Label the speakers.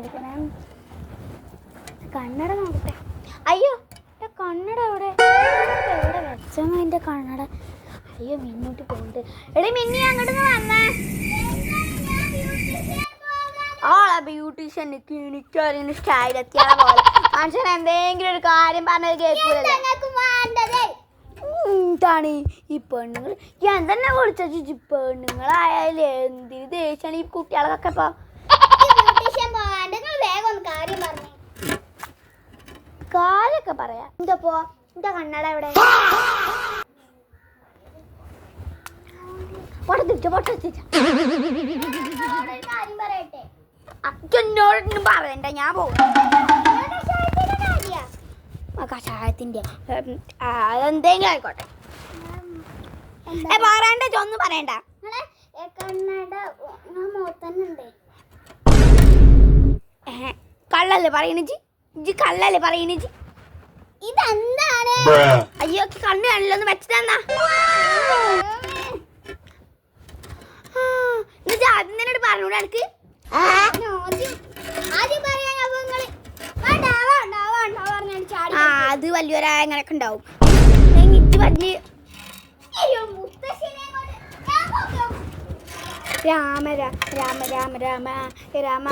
Speaker 1: എടുക്കണം. കണ്ണട നോക്കട്ടെ. അയ്യോ എൻ്റെ കണ്ണട എവിടെ വെച്ചോ എൻ്റെ കണ്ണട? അയ്യോ മിന്നൂട്ടി പോണ്ട്. എടേ മിന്നി അങ്ങോട്ട് വന്നേ. ആളെ ബ്യൂട്ടീഷ്യന് കിണിക്കറിയുന്ന സ്റ്റൈലെത്തിയാ പോലെ മനുഷ്യൻ എന്തെങ്കിലും ഒരു കാര്യം പറഞ്ഞത് കേൾക്കൂലേ. എന്താണ് ഈ പെണ്ണുങ്ങൾ ഞാൻ തന്നെ വിളിച്ചു? പെണ്ണുങ്ങളായാലും എന്തിന് ദേഷ്യാണ് ഈ കുട്ടികളൊക്കെ. ഇപ്പൊ കാര്യൊക്കെ പറയാ. എന്താപ്പോ എന്റെ കണ്ണട എവിടെ? എന്നോടൊന്നും പറയണ്ട, ഞാൻ പോകും. കഷായത്തിന്റെ അതെന്തെങ്കിലും ആയിക്കോട്ടെ. പറയണ്ട, ഒന്നും പറയണ്ട. കള്ളല്ലേ പറയണി? കള്ളല്ലേ പറയണി? ഇതെന്താണ്? അയ്യോ കണ്ണ് കണ്ണിലൊന്ന് വെച്ചതെന്നാ. ആദ്യം തന്നെ പറഞ്ഞൂടെ എനിക്ക്? അത് വലിയൊരായ അങ്ങനെയൊക്കെ ഉണ്ടാവും. രാമ രാമ രാമ രാമ രാമ